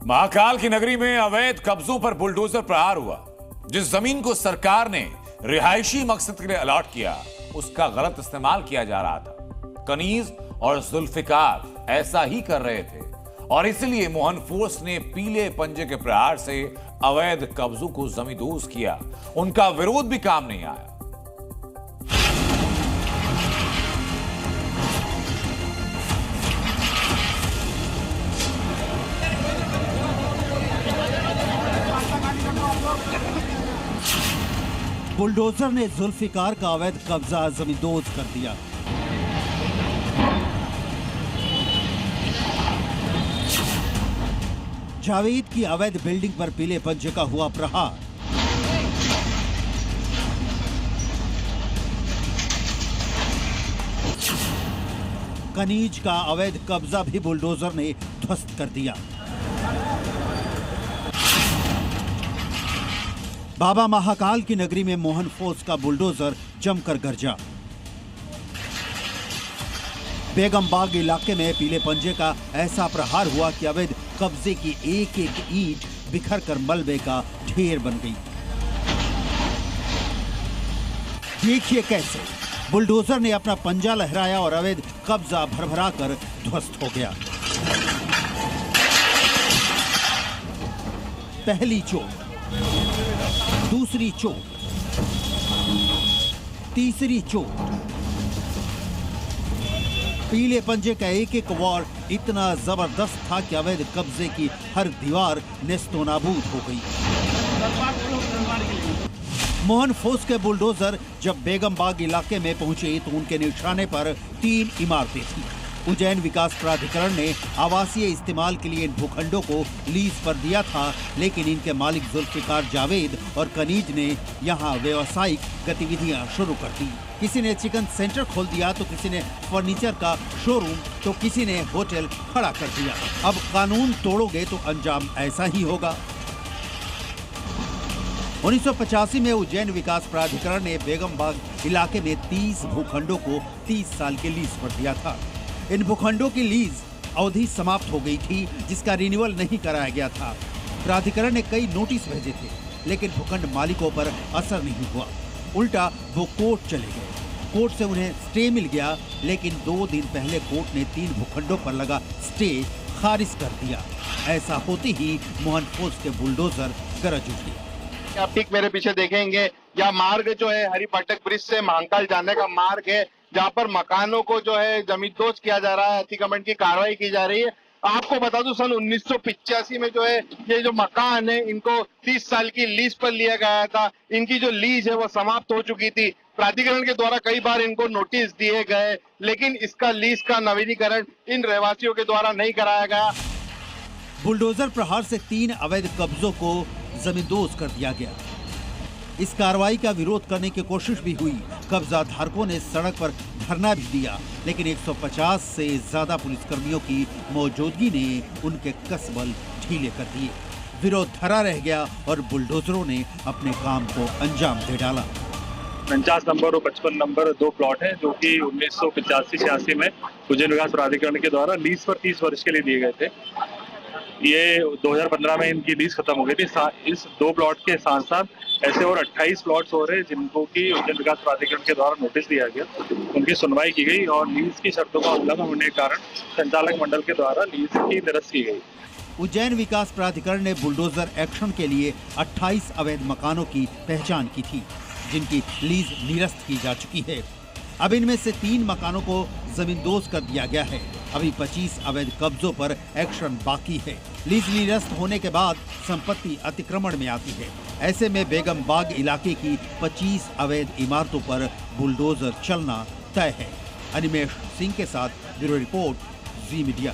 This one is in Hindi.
महाकाल की नगरी में अवैध कब्जों पर बुलडोजर प्रहार हुआ। जिस जमीन को सरकार ने रिहायशी मकसद के लिए अलॉट किया, उसका गलत इस्तेमाल किया जा रहा था। कनीज और जुल्फिकार ऐसा ही कर रहे थे और इसलिए मोहन फोर्स ने पीले पंजे के प्रहार से अवैध कब्जों को जमींदोज किया। उनका विरोध भी काम नहीं आया। बुलडोजर ने जुल्फिकार का अवैध कब्जा जमींदोज कर दिया। जावेद की अवैध बिल्डिंग पर पीले पंजे का हुआ प्रहार। कनीज का अवैध कब्जा भी बुलडोजर ने ध्वस्त कर दिया। बाबा महाकाल की नगरी में मोहन फोर्स का बुलडोजर जमकर गरजा। बेगम बाग इलाके में पीले पंजे का ऐसा प्रहार हुआ कि अवैध कब्जे की एक एक ईंट बिखर कर मलबे का ढेर बन गई। देखिए कैसे बुलडोजर ने अपना पंजा लहराया और अवैध कब्जा भरभरा कर ध्वस्त हो गया। पहली चोट, दूसरी चोट, तीसरी चोट। पीले पंजे का एक एक वार इतना जबरदस्त था कि अवैध कब्जे की हर दीवार नेस्तोनाबूद हो गई। मोहन फोर्स के बुलडोजर जब बेगम बाग इलाके में पहुंचे तो उनके निशाने पर 3 इमारतें थीं। उज्जैन विकास प्राधिकरण ने आवासीय इस्तेमाल के लिए इन भूखंडों को लीज पर दिया था, लेकिन इनके मालिक जुल्फिकार जावेद और कनीज ने यहां व्यावसायिक गतिविधियां शुरू कर दी। किसी ने चिकन सेंटर खोल दिया तो किसी ने फर्नीचर का शोरूम तो किसी ने होटल खड़ा कर दिया। अब कानून तोड़ोगे तो अंजाम ऐसा ही होगा। 1985 में उज्जैन विकास प्राधिकरण ने बेगम बाग इलाके में 30 भूखंडों को 30 साल के लीज पर दिया था। इन भूखंडों की लीज अवधि समाप्त हो गई थी, जिसका रिन्यूअल नहीं कराया गया था। प्राधिकरण ने कई नोटिस भेजे थे, लेकिन भूखंड मालिकों पर असर नहीं हुआ। उल्टा वो कोर्ट चले गए। कोर्ट से उन्हें स्टे मिल गया, लेकिन 2 दिन पहले कोर्ट ने 3 भूखंडों पर लगा स्टे खारिज कर दिया। ऐसा होते ही मोहन फोर्स के बुलडोजर गरज उठे। आप ठीक मेरे पीछे देखेंगे, यह मार्ग जो है हरिपाटक ब्रिज से महाकाल जाने का मार्ग है, जहाँ पर मकानों को जो है जमींदोज किया जा रहा है, अतिक्रमण की कार्रवाई की जा रही है। आपको बता दूं, सन 1985 में जो है ये जो मकान है इनको 30 साल की लीज पर लिया गया था। इनकी जो लीज है वो समाप्त हो चुकी थी। प्राधिकरण के द्वारा कई बार इनको नोटिस दिए गए, लेकिन इसका लीज का नवीनीकरण इन रहवासियों के द्वारा नहीं कराया गया। बुलडोजर प्रहार से 3 अवैध कब्जों को जमींदोज कर दिया गया। इस कार्रवाई का विरोध करने की कोशिश भी हुई। कब्जा धारकों ने सड़क पर धरना भी दिया, लेकिन 150 से ज्यादा पुलिसकर्मियों की मौजूदगी ने उनके कसबल ढीले कर दिए। विरोध धरा रह गया और बुलडोजरों ने अपने काम को अंजाम दे डाला। 49 नंबर और 55 नंबर 2 प्लॉट हैं, जो कि 1985-86 में उज्जैन विकास प्राधिकरण के द्वारा लीज पर 30 वर्ष के लिए दिए गए थे। ये 2015 में इनकी लीज खत्म हो गई थी। इस 2 प्लॉट के साथ साथ ऐसे और 28 प्लॉट्स हो रहे जिनको कि उज्जैन विकास प्राधिकरण के द्वारा नोटिस दिया गया, उनकी सुनवाई की गई और लीज की शर्तों का उल्लंघन होने के कारण संचालक मंडल के द्वारा लीज की निरस्त की गई। उज्जैन विकास प्राधिकरण ने बुलडोजर एक्शन के लिए 28 अवैध मकानों की पहचान की थी, जिनकी लीज निरस्त की जा चुकी है। अब इनमें से 3 मकानों को जमींदोज कर दिया गया है। अभी 25 अवैध कब्जों पर एक्शन बाकी है। लीज निरस्त होने के बाद संपत्ति अतिक्रमण में आती है। ऐसे में बेगम बाग इलाके की 25 अवैध इमारतों पर बुलडोजर चलना तय है। अनिमेश सिंह के साथ ब्यूरो रिपोर्ट, जी मीडिया।